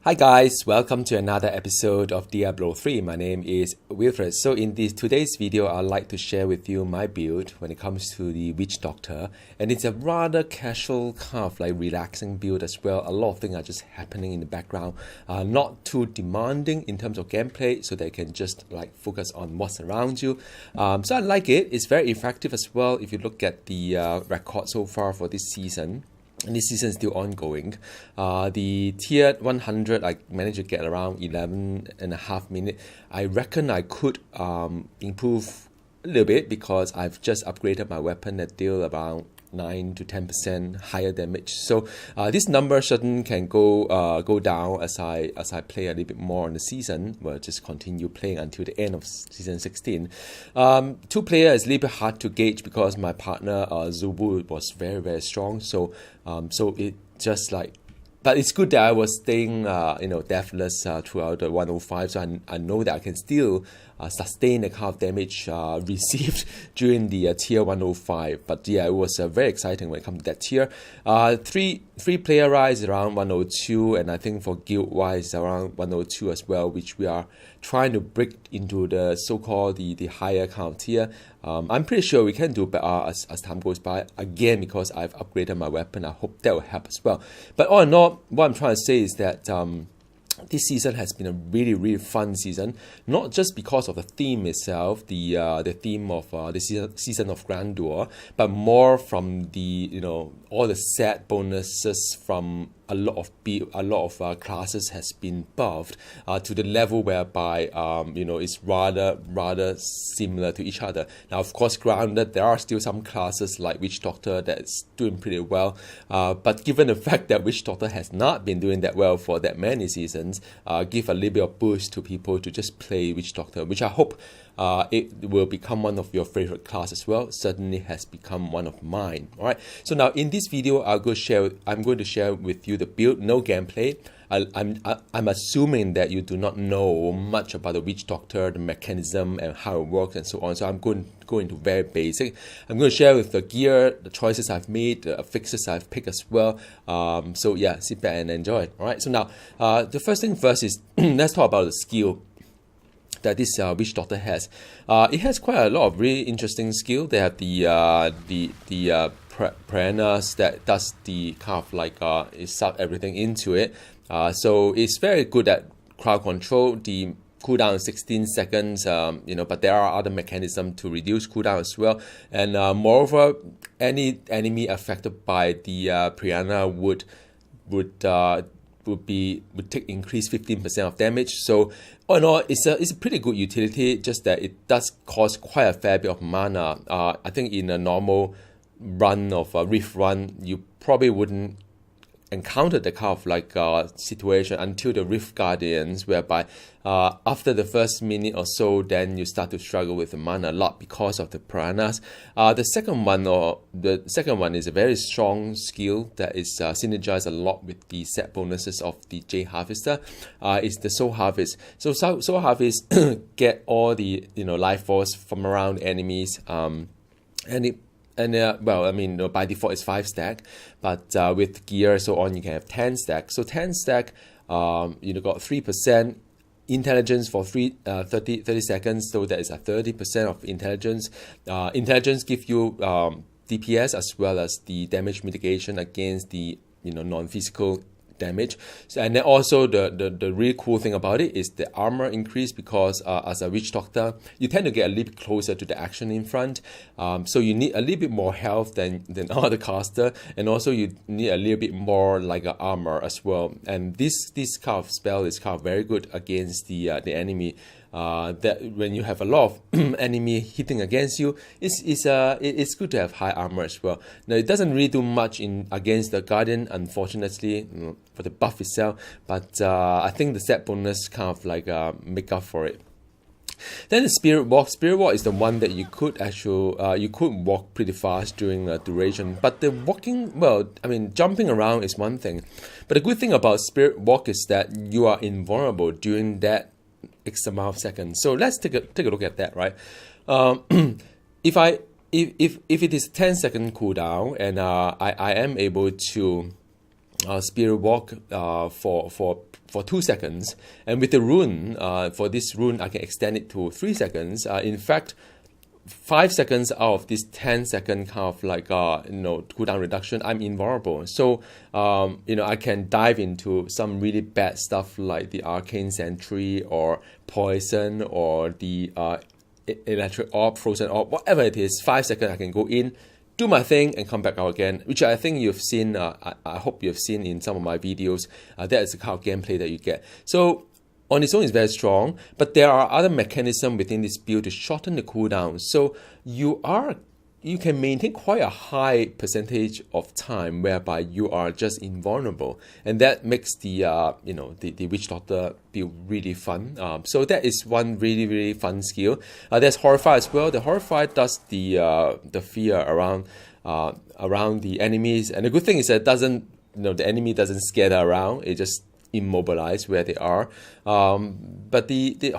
Hi guys, welcome to another episode of Diablo 3. My name is Wilfred. So in today's video, I'd like to share with you my build when it comes to the Witch Doctor. And it's a rather casual, kind of like relaxing build as well. A lot of things are just happening in the background. Not too demanding in terms of gameplay, so they can just like focus on what's around you. So I like it. It's very effective as well if you look at the record so far for this season. And this season is still ongoing. The tier 100, I managed to get around 11.5 minutes. I reckon I could improve a little bit because I've just upgraded my weapon that deal around 9 to 10% higher damage. So this number certainly can go down as I play a little bit more on the season. We'll just continue playing until the end of season 16. Two player is a little bit hard to gauge because my partner Wormwood was very strong. So it just like. But it's good that I was staying, deathless throughout the 105, so I know that I can still sustain the kind of damage received during the tier 105. But yeah, it was very exciting when it comes to that tier. Three player rise around 102, and I think for guild wise around 102 as well, which we are trying to break into the so-called the higher kind of tier. I'm pretty sure we can do better as time goes by. Again, because I've upgraded my weapon, I hope that will help as well. But all in all, what I'm trying to say is that this season has been a really fun season, not just because of the theme itself, the theme of the season of grandeur, but more from the all the set bonuses from a lot of classes has been buffed to the level whereby it's rather similar to each other. Now, of course, grounded, there are still some classes like Witch Doctor that's doing pretty well, but given the fact that Witch Doctor has not been doing that well for that many seasons, give a little bit of boost to people to just play Witch Doctor, which I hope it will become one of your favorite class as well. Certainly has become one of mine. All right. So now in this video, I'm going to share with you the build, no gameplay. I'm assuming that you do not know much about the Witch Doctor, the mechanism, and how it works, and so on. So I'm going to go into very basic. I'm going to share with the gear, the choices I've made, the fixes I've picked as well. So yeah, sit back and enjoy. All right. So now, the first thing first is let's talk about the skill that this Witch Doctor has. It has quite a lot of really interesting skill. They have the piranhas that does the kind of like it suck everything into it. So it's very good at crowd control. The cooldown is 16 seconds. But there are other mechanisms to reduce cooldown as well. And moreover, any enemy affected by the piranha would take increase 15% of damage. So all in all, it's a pretty good utility, just that it does cost quite a fair bit of mana. I think in a normal run of a Rift run, you probably wouldn't encounter the kind of like situation until the Rift Guardians, whereby after the first minute or so, then you start to struggle with the mana a lot because of the piranhas. The second one is a very strong skill that is synergized a lot with the set bonuses of the Jade Harvester. Is the Soul Harvest. So Soul Harvest get all the life force from around enemies. By default it's 5 stack, but with gear so on, you can have 10 stack. So 10 stack, got 3% intelligence for 30 seconds, so that is a 30% of intelligence. Intelligence give you DPS as well as the damage mitigation against the non-physical damage. So, and then also the really cool thing about it is the armor increase, because as a Witch Doctor, you tend to get a little bit closer to the action in front. So you need a little bit more health than other caster, and also you need a little bit more like a armor as well. And this kind of spell is kind of very good against the enemy. That when you have a lot of enemy hitting against you, it's good to have high armor as well. Now it doesn't really do much against the Guardian, unfortunately, for the buff itself, but I think the set bonus kind of like make up for it. Then the Spirit Walk. Spirit Walk is the one that you could walk pretty fast during the duration. But the walking, jumping around is one thing. But the good thing about Spirit Walk is that you are invulnerable during that X amount of seconds. So let's take a look at that, right? If it is 10-second cooldown and I am able to Spirit Walk for 2 seconds, and with the rune, for this rune I can extend it to 3 seconds. In fact, 5 seconds out of this 10-second kind of like cooldown reduction, I'm invulnerable. So I can dive into some really bad stuff like the Arcane Sentry or Poison or the Electric Orb, Frozen Orb, whatever it is. 5 seconds I can go in, do my thing, and come back out again, which I think you've seen. I hope you've seen in some of my videos. That is the kind of gameplay that you get. So on its own, it's very strong, but there are other mechanisms within this build to shorten the cooldown. So you can maintain quite a high percentage of time whereby you are just invulnerable, and that makes the the Witch Doctor build really fun. So that is one really fun skill. There's Horrify as well. The Horrify does the fear around the enemies, and the good thing is that the enemy doesn't scatter around. It just immobilized where they are. But the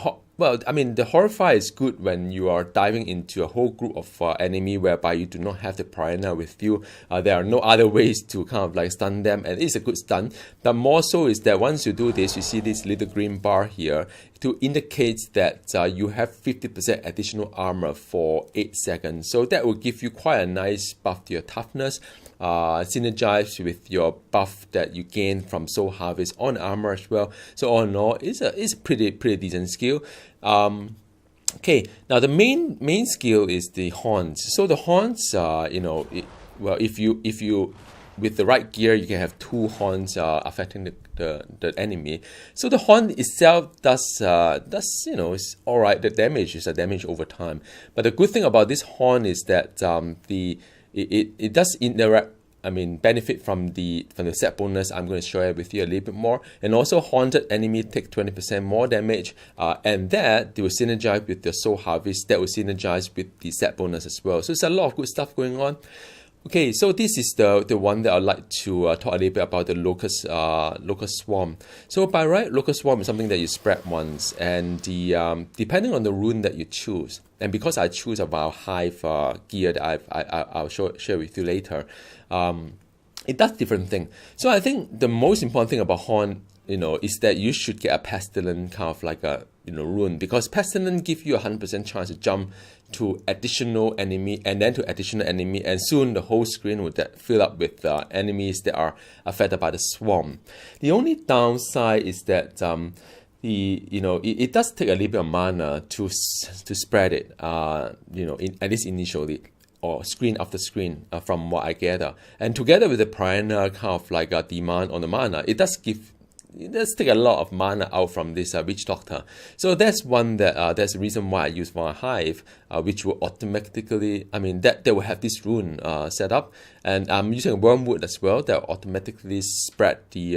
Horrify is good when you are diving into a whole group of enemy whereby you do not have the Piranha with you. There are no other ways to kind of like stun them, and it's a good stun. But more so is that once you do this, you see this little green bar here to indicate that you have 50% additional armor for 8 seconds. So that will give you quite a nice buff to your toughness, synergize with your buff that you gain from Soul Harvest on armor as well. So all in all, it's a pretty decent skill. Okay, now the main skill is the horns. So the horns, if you with the right gear, you can have 2 horns affecting the enemy. So the horn itself does it's all right. The damage is a damage over time. But the good thing about this horn is that it does interact. Benefit from the set bonus. I'm going to share it with you a little bit more. And also, haunted enemy take 20% more damage, and that they will synergize with the Soul Harvest. That will synergize with the set bonus as well. So it's a lot of good stuff going on. Okay, so this is the one that I'd like to talk a little bit about, the Locust Swarm. So by right, Locust Swarm is something that you spread once, and depending on the rune that you choose, and because I choose a Wild Hive gear that I'll share with you later, it does different thing. So I think the most important thing about Horn, is that you should get a Pestilence kind of like a rune, because Pestilence give you 100% chance to jump to additional enemy and then to additional enemy, and soon the whole screen will fill up with enemies that are affected by the swarm. The only downside is that it does take a little bit of mana to spread it, at least initially, or screen after screen, from what I gather. And together with the Piranha kind of like a demand on the mana, it does take a lot of mana out from this Witch Doctor. So that's one that's the reason why I use Wild Hive, which will automatically, that will have this rune set up. And I'm using Wormwood as well that will automatically spread the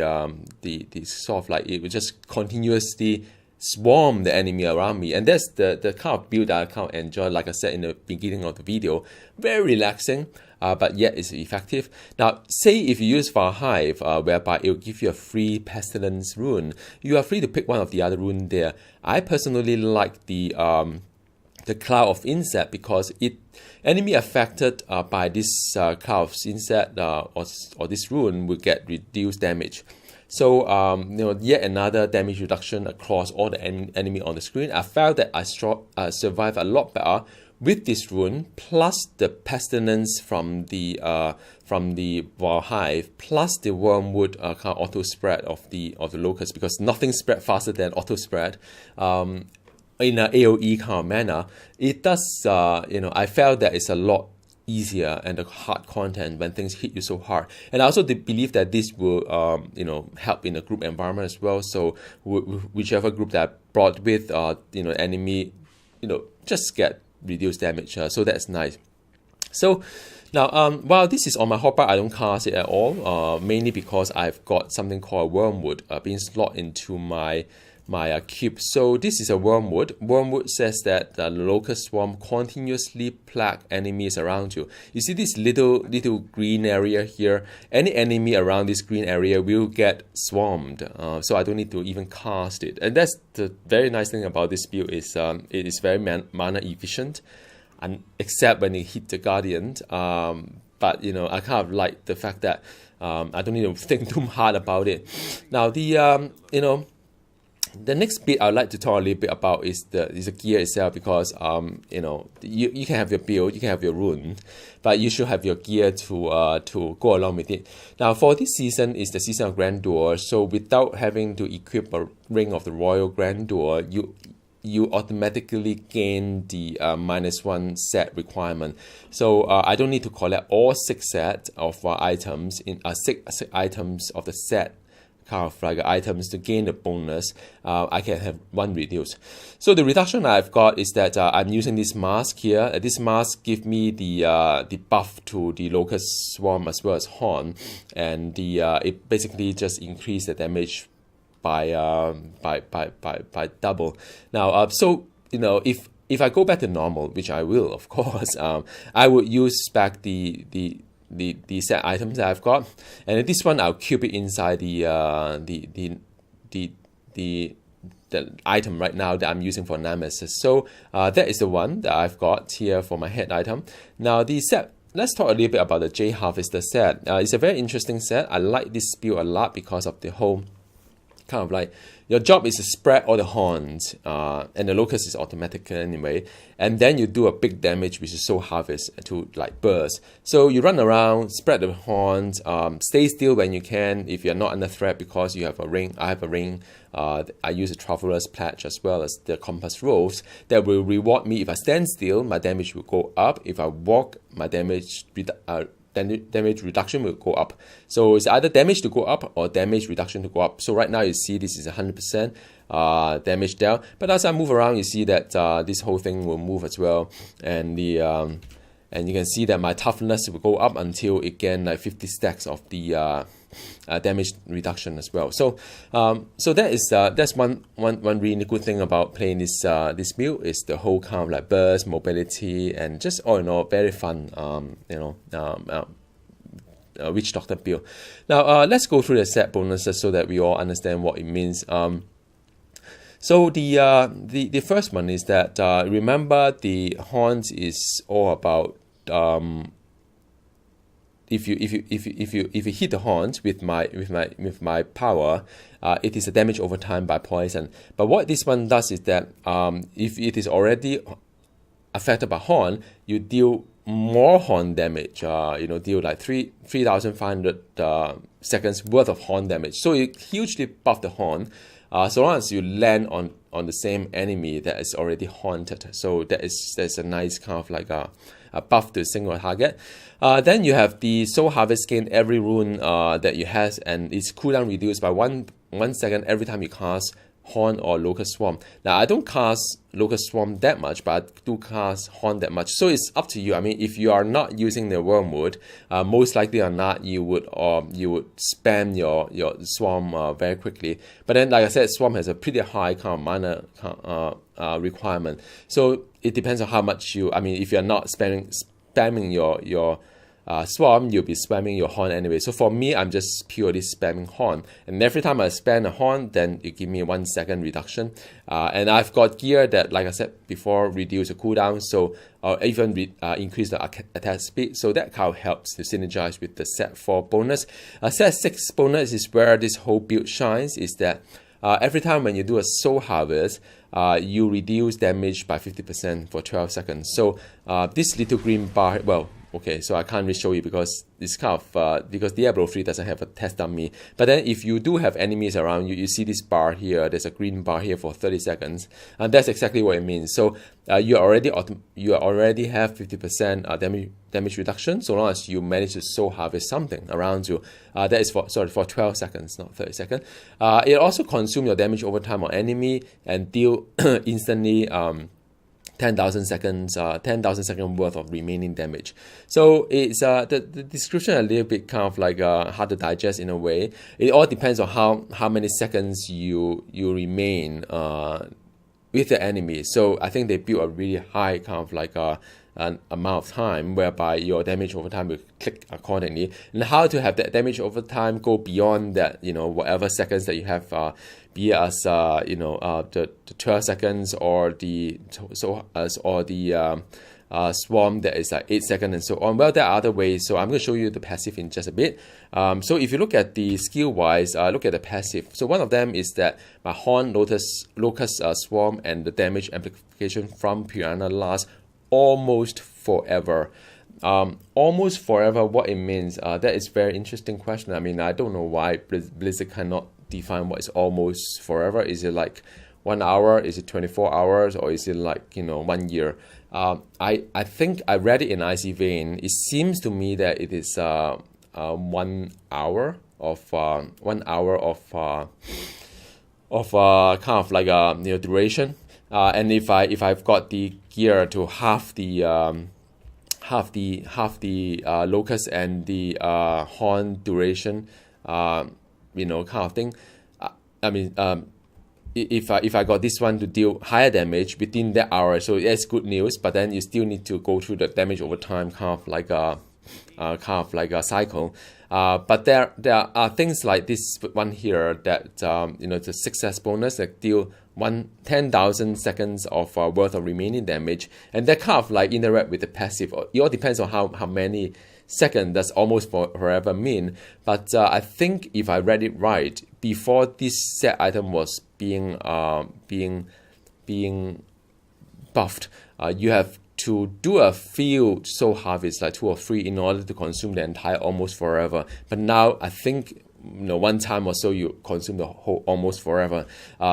sort of like, it will just continuously swarm the enemy around me. And that's the kind of build that I kind of enjoy. Like I said in the beginning of the video, very relaxing, but yet it's effective. Now, say if you use Wild Hive, whereby it will give you a free Pestilence rune, you are free to pick one of the other rune there. I personally like the Cloud of Insect, because enemy affected by this Cloud of Insect or this rune will get reduced damage. So, yet another damage reduction across all the enemy on the screen. I felt that I survived a lot better with this rune, plus the Pestilence from the Wild Hive, plus the Wormwood kind of auto spread of the Locust, because nothing spread faster than auto spread. In an AOE kind of manner, it does. I felt that it's a lot easier and the hard content when things hit you so hard. And I also believe that this will help in a group environment as well. So whichever group that I brought with enemy just get reduced damage, so that's nice. So now while this is on my hotbar, I don't cast it at all, mainly because I've got something called Wormwood being slotted into my cube. So this is a Wormwood. Wormwood says that the Locust Swarm continuously plague enemies around you. You see this little green area here? Any enemy around this green area will get swarmed. So I don't need to even cast it. And that's the very nice thing about this build, is it is very mana efficient, and except when you hit the Guardian. but you know, I kind of like the fact that I don't need to think too hard about it. Now the you know, the next bit I'd like to talk a little bit about is the gear itself, because you know, you can have your build, you can have your rune, but you should have your gear to go along with it. Now for this season is the season of Grandeur, so without having to equip a ring of the Royal Grandeur, you automatically gain the -1 set requirement. So I don't need to collect all 6 sets of items in 6 items of the set kind of like items to gain the bonus. I can have 1 reduced. So the reduction I've got is that I'm using this mask here. This mask gives me the buff to the Locust Swarm as well as Horn, and it basically just increased the damage by double. Now so you know, if I go back to normal, which I will of course, I would use back the set items that I've got, and this one I'll keep it inside the item right now that I'm using for Nemesis. So that is the one that I've got here for my head item. Now the set, let's talk a little bit about the Jade Harvester set. It's a very interesting set. I like this build a lot because of the whole kind of like, your job is to spread all the horns, and the locust is automatic anyway, and then you do a big damage, which is Soul Harvest, to like burst. So you run around, spread the horns, stay still when you can if you're not under threat, because you have a ring. I have a ring. I use a Traveler's Pledge as well as the Compass Rose that will reward me. If I stand still, my damage will go up. If I walk, my damage reduction will go up. So it's either damage to go up or damage reduction to go up. So right now you see this is 100% damage down, but as I move around, you see that this whole thing will move as well, and the and you can see that my toughness will go up until it gain like 50 stacks of the damage reduction as well. So so that is that's one really good thing about playing this build, is the whole kind of like burst, mobility, and just all in all very fun you know, Witch Doctor build. Now let's go through the set bonuses so that we all understand what it means. So the first one is that remember, the horns is all about if you hit the horns with my power, it is a damage over time by poison. But what this one does is that if it is already affected by horn, you deal more horn damage. You know, deal like 3,500 seconds worth of horn damage. So you hugely buff the horn. So long as you land on the same enemy that is already haunted. So that's a nice kind of like a buff to a single target. Then you have the Soul Harvest gain every rune that you have, and its cooldown reduced by 1 second every time you cast Horn or Locust Swarm. Now I don't cast Locust Swarm that much, but I do cast Horn that much. So it's up to you. I mean, if you are not using the Wormwood, most likely or not, you would spam your Swarm very quickly. But then, like I said, Swarm has a pretty high kind of mana requirement. So it depends on how much you. I mean, if you're not spamming your Swarm, you'll be spamming your Horn anyway. So for me, I'm just purely spamming Horn, and every time I spam a Horn, then you give me a 1 second reduction. And I've got gear that, like I said before, reduce the cooldown, so even increase the attack speed. So that kind of helps to synergize with the set 4 bonus. Set 6 bonus is where this whole build shines. Is that every time when you do a Soul Harvest, you reduce damage by 50% for 12 seconds. So this little green bar, well, okay, so I can't really show you because it's kind of because Diablo 3 doesn't have a test dummy. But then if you do have enemies around you, you see this bar here. There's a green bar here for 30 seconds, and that's exactly what it means. So you already have 50% damage reduction, so long as you manage to Soul Harvest something around you. That is for 12 seconds, not 30 seconds. It also consumes your damage over time on enemy and deal instantly 10,000 seconds, 10,000 seconds worth of remaining damage. So it's the description a little bit kind of like hard to digest in a way. It all depends on how many seconds you remain with the enemy. So I think they built a really high kind of like an amount of time whereby your damage over time will click accordingly. And how to have that damage over time go beyond that, you know, whatever seconds that you have, be it as the 12 seconds or the swarm that is like 8 seconds and so on. Well, there are other ways, so I'm going to show you the passive in just a bit. So if you look at the skill wise, look at the passive. So one of them is that my horn locust swarm and the damage amplification from piranha lasts almost forever. Almost forever, what it means, that is very interesting question. I mean, I don't know why Blizzard cannot define what is almost forever. Is it like 1 hour? Is it 24 hours? Or is it like, 1 year? I think I read it in IC Vein. It seems to me that it is 1 hour of kind of like a duration. And if I've got the gear to half the locust and the horn duration, kind of thing. I mean, if I got this one to deal higher damage within that hour, so it's good news. But then you still need to go through the damage over time, kind of like a cycle. But there are things like this one here that the success bonus that deal 10,000 seconds of worth of remaining damage, and that kind of like interact with the passive. It all depends on how many seconds does almost forever mean. But I think if I read it right, before this set item was being buffed, you have to do a few soul harvests, like 2 or 3, in order to consume the entire almost forever. But now I think one time or so you consume the whole almost forever.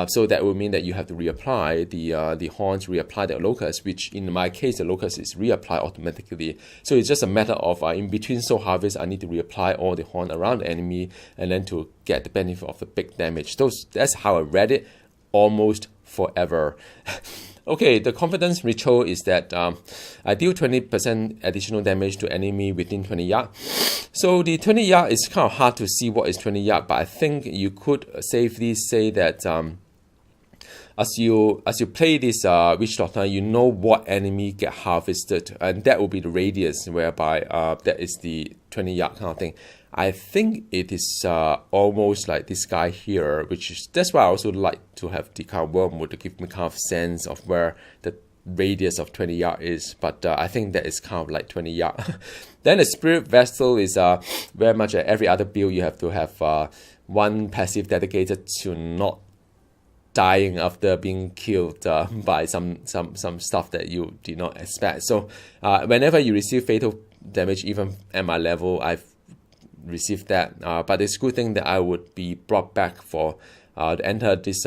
So that would mean that you have to reapply the horns, reapply the locust, which in my case the locust is reapplied automatically. So it's just a matter of in between soul harvest, I need to reapply all the horn around the enemy, and then to get the benefit of the big damage. That's how I read it, almost forever. Okay, the confidence ritual is that I deal 20% additional damage to enemy within 20 yards. So the 20 yard is kind of hard to see what is 20 yard, but I think you could safely say that as you play this Witch Doctor, you know what enemy get harvested, and that will be the radius, whereby that is the 20 yard kind of thing. I think it is almost like this guy here, that's why I also like to have the kind of Wormwood to give me kind of sense of where the radius of 20 yard is. But I think that is kind of like 20 yard. Then the Spirit Vessel is very much every other build. You have to have one passive dedicated to not dying after being killed by some stuff that you did not expect. So whenever you receive fatal damage, even at my level, I've received that, but it's a good thing that I would be brought back for to enter this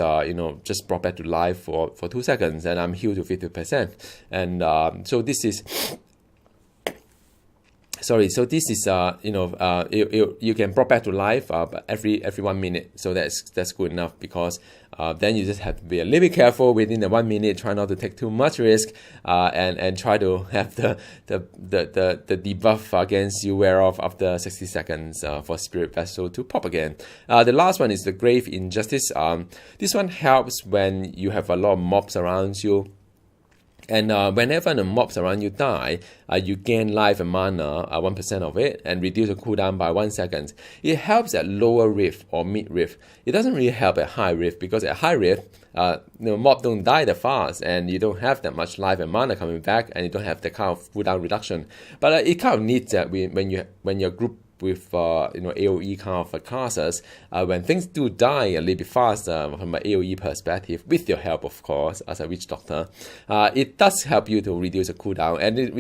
just brought back to life for 2 seconds, and I'm healed to 50%. And so this is you can brought back to life but every 1 minute. So that's good enough, because then you just have to be a little bit careful within the 1 minute, try not to take too much risk, and try to have the debuff against you wear off after 60 seconds for Spirit Vessel to pop again. The last one is the Grave Injustice. This one helps when you have a lot of mobs around you. And whenever the mobs around you die, you gain life and mana, 1% of it, and reduce the cooldown by 1 second. It helps at lower rift or mid rift. It doesn't really help at high rift, because at high rift, mob don't die that fast, and you don't have that much life and mana coming back, and you don't have the kind of cooldown reduction. But it kind of needs that when your group with AoE kind of classes, when things do die a little bit faster from an AoE perspective, with your help of course as a Witch Doctor, it does help you to reduce the cooldown. And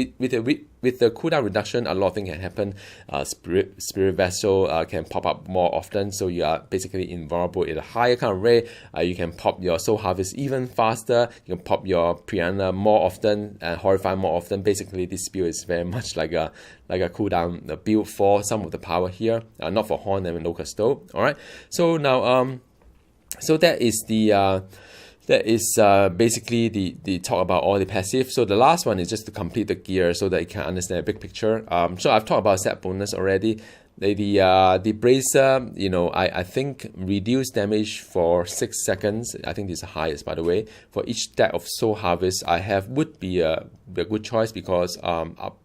with the cooldown reduction, a lot of things can happen. Spirit Vessel can pop up more often, so you are basically invulnerable at a higher kind of rate. You can pop your Soul Harvest even faster. You can pop your Piranha more often and Horrify more often. Basically, this build is very much like a cooldown build for some of the power here, not for Horn and Locust though. All right. So now, so that is the. That is basically the talk about all the passive. So the last one is just to complete the gear so that you can understand the big picture. So I've talked about set bonus already. The bracer, I think reduce damage for 6 seconds. I think this is the highest, by the way. For each stack of Soul Harvest I have would be a good choice, because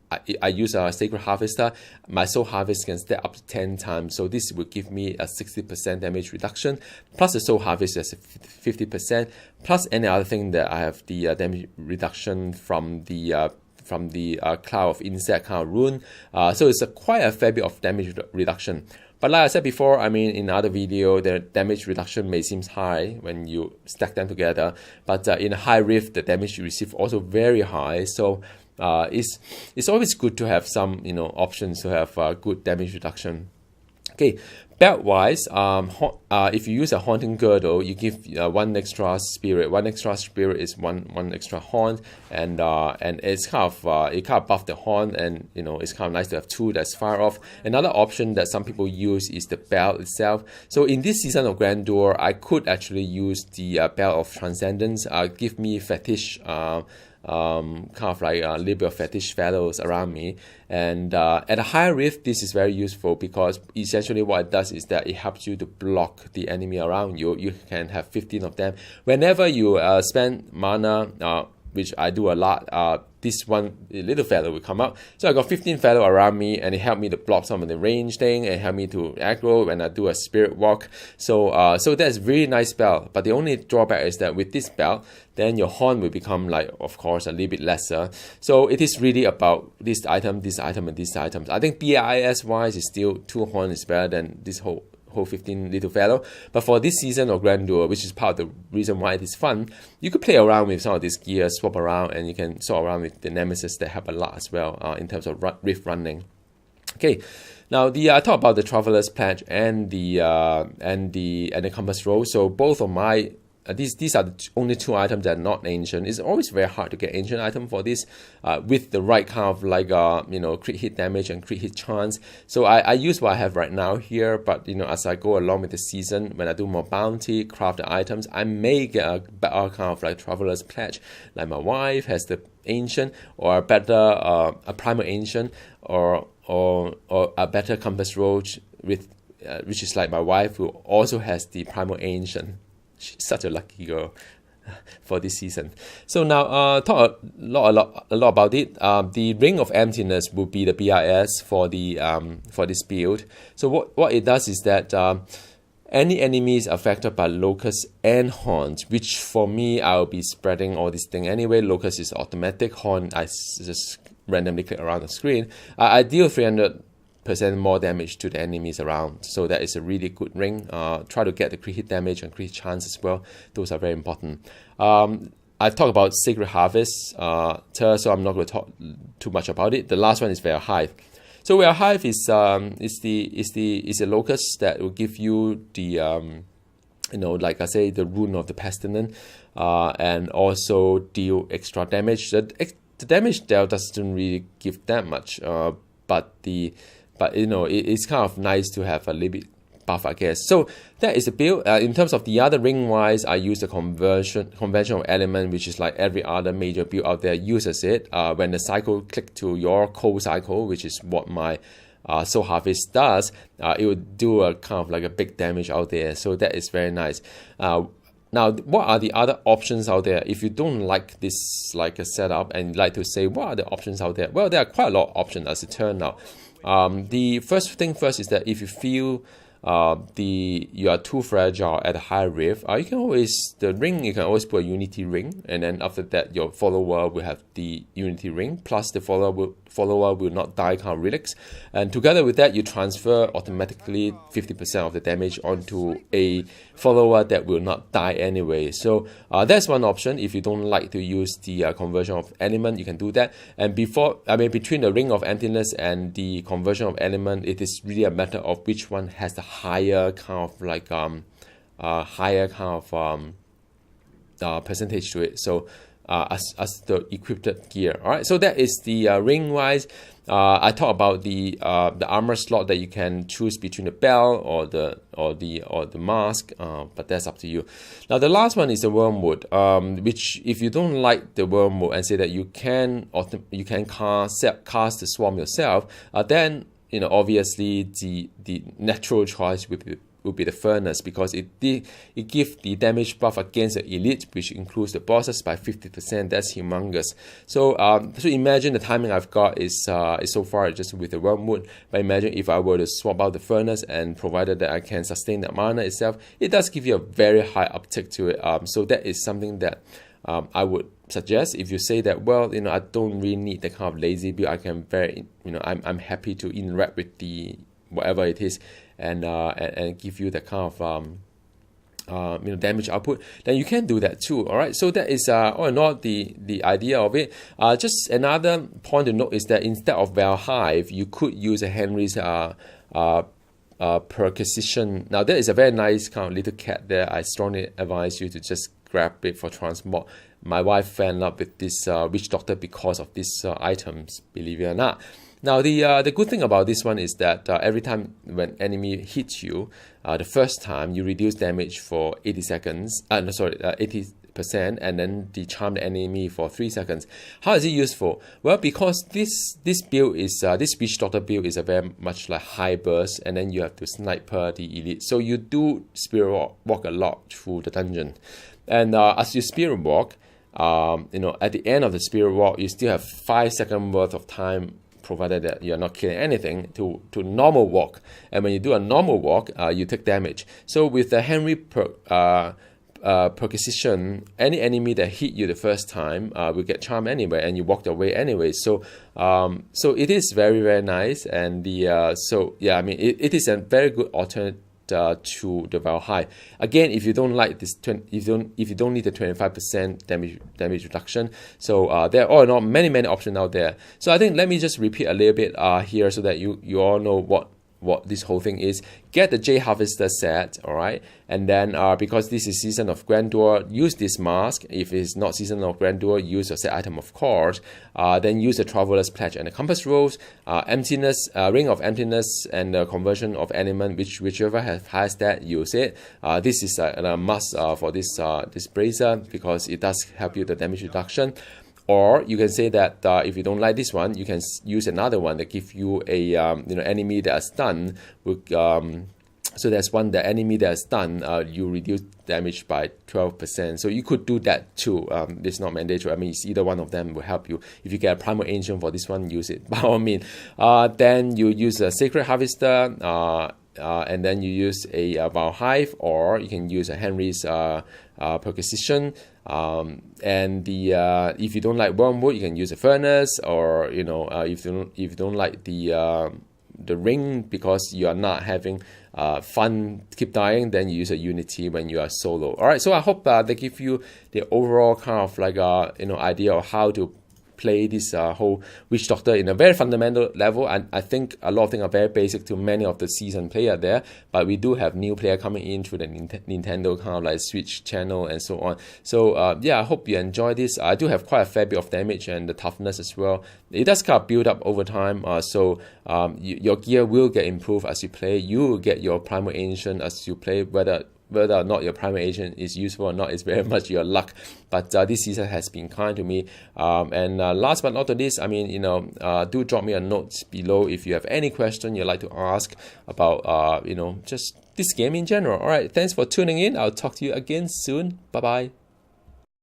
I use a Sacred Harvester. My Soul Harvest can stack up to 10 times, so this will give me a 60% damage reduction, plus the Soul Harvest is 50%, plus any other thing that I have the damage reduction from the the Cloud of Insect kind of rune. So it's quite a fair bit of damage reduction. But like I said before, I mean, in other video, the damage reduction may seem high when you stack them together, but in a high rift, the damage you receive also very high. So it's always good to have some, you know, options to have good damage reduction. Okay, belt wise, if you use a haunting girdle, you give one extra spirit. One extra spirit is one extra haunt, and it's kind of it kind of buff the haunt, and you know, it's kind of nice to have two that's fire off. Another option that some people use is the belt itself. So in this season of Grandeur, I could actually use the belt of transcendence. Give me fetish. Kind of like a little bit of fetish fellows around me, and at a higher rift, this is very useful because essentially what it does is that it helps you to block the enemy around you. You can have 15 of them whenever you spend mana, which I do a lot. This one little fellow will come up, so I got 15 fellow around me, and it helped me to block some of the range thing, and help me to aggro when I do a spirit walk. So so that's really nice spell. But the only drawback is that with this spell, then your haunt will become, like, of course, a little bit lesser. So it is really about this item, and these items. I think BIS wise is still 2 haunt is better than this whole 15 little fellow. But for this season of Grandeur, which is part of the reason why it is fun, you could play around with some of these gears, swap around, and you can swap around with the nemesis that help a lot as well in terms of rift running. Okay, now I talk about the Traveler's Pledge and the Compass Roll. So both of my these are the only 2 items that are not ancient. It's always very hard to get ancient item for this with the right kind of like you know, crit hit damage and crit hit chance. So I use what I have right now here, but you know, as I go along with the season, when I do more bounty, craft the items, I may get a better kind of like Traveler's Pledge. Like my wife has the ancient, or a better a primal ancient, or a better Compass Roach with which is like my wife, who also has the primal ancient. She's such a lucky girl for this season. So now talk a lot about it. The Ring of Emptiness will be the BIS for the for this build. So what it does is that any enemies affected by Locust and Haunt, which for me, I'll be spreading all this thing anyway. Locust is automatic. Haunt, I just randomly click around the screen. I deal 300% more damage to the enemies around, so that is a really good ring. Try to get the crit hit damage and crit chance as well. Those are very important. I've talked about Sacred Harvest, so I'm not going to talk too much about it. The last one is Veil Hive. So Veil Hive is a locust that will give you the you know, like I say, the rune of the pestilence, and also deal extra damage. The damage there doesn't really give that much, but you know, it's kind of nice to have a little bit buff, I guess. So that is the build. In terms of the other ring wise, I use the conventional element, which is like every other major build out there uses it. When the cycle click to your cold cycle, which is what my Soul Harvest does, it will do a kind of like a big damage out there. So that is very nice. Now, what are the other options out there? If you don't like this like a setup and like to say, what are the options out there? Well, there are quite a lot of options as it turns out. The first thing first is that if you feel you are too fragile at a high rift, you can always put a unity ring, and then after that your follower will have the unity ring, plus the follower will not die kind of relics, and together with that you transfer automatically 50% of the damage onto a follower that will not die anyway. So that's one option. If you don't like to use the conversion of element, you can do that. And between the Ring of Emptiness and the conversion of element, it is really a matter of which one has the higher kind of like percentage to it. So as the equipped gear. All right, so that is the ring wise. I talk about the armor slot that you can choose between the belt or the mask, but that's up to you. Now the last one is the Wormwood, which if you don't like the Wormwood and say that you can cast the swarm yourself, then you know, obviously the natural choice would be the Furnace, because it gives the damage buff against the elite, which includes the bosses, by 50%. That's humongous. So so imagine the timing I've got is so far just with the Wormwood, but imagine if I were to swap out the Furnace, and provided that I can sustain that mana itself, it does give you a very high uptick to it. So that is something that I would suggest. If you say that, well, I don't really need the kind of lazy build, I can I'm happy to interact with the whatever it is, and give you the kind of damage output, then you can do that too. All right, so that is all in all the idea of it. Just another point to note is that instead of Valhive, you could use a Henry's perquisition. Now there is a very nice kind of little cat there. I strongly advise you to just grab it for transport. My wife fell in love with this witch doctor because of these items, believe it or not. Now the good thing about this one is that every time when enemy hits you, the first time you reduce damage for 80 seconds. 80%, and then the charm enemy for 3 seconds. How is it useful? Well, because this build is this witch doctor build is a very much like high burst, and then you have to sniper the elite. So you do spirit walk a lot through the dungeon, and as you spirit walk, at the end of the spirit walk, you still have 5 seconds worth of time, provided that you're not killing anything, to normal walk. And when you do a normal walk, you take damage. So with the Henry perquisition, any enemy that hit you the first time will get charmed anyway, and you walked away anyway. So it is very, very nice, and it is a very good alternative to the Valhive. Again, if you don't like this, if you don't need the 25% damage reduction, so there are not many options out there. So I think let me just repeat a little bit here so that you all know what this whole thing is. Get the Jade Harvester set, all right, and then because this is Season of Grandeur, use this mask. If it's not Season of Grandeur, use your set item, of course. Then use the Traveler's Pledge and the Compass Rose, Emptiness, Ring of Emptiness, and the Conversion of Element, whichever has that, use it. This is a must for this brazier, because it does help you the damage reduction. Or you can say that if you don't like this one, you can use another one that gives you a enemy that is stunned. So there's one, the enemy that is stunned, you reduce damage by 12%. So you could do that too. It's not mandatory. I mean, it's either one of them will help you. If you get a Primal Ancient for this one, use it by all means. Then you use a Sacred Harvester, and then you use a Valhive, or you can use a Henry's perquisition. And if you don't like Wormwood, you can use a Furnace, or if you don't like the ring because you are not having fun, keep dying, then you use a Unity when you are solo. All right, so I hope they give you the overall kind of like idea of how to play this whole witch doctor in a very fundamental level. And I think a lot of things are very basic to many of the seasoned players there, but we do have new player coming in through the Nintendo kind of like Switch channel and so on. So yeah, I hope you enjoy this. I do have quite a fair bit of damage and the toughness as well. It does kind of build up over time, so your gear will get improved as you play. You will get your Primal Ancient as you play, whether or not your Primal Agent is useful or not is very much your luck. But this season has been kind to me. And last but not least, I mean, do drop me a note below if you have any question you'd like to ask about, just this game in general. All right, thanks for tuning in. I'll talk to you again soon. Bye-bye.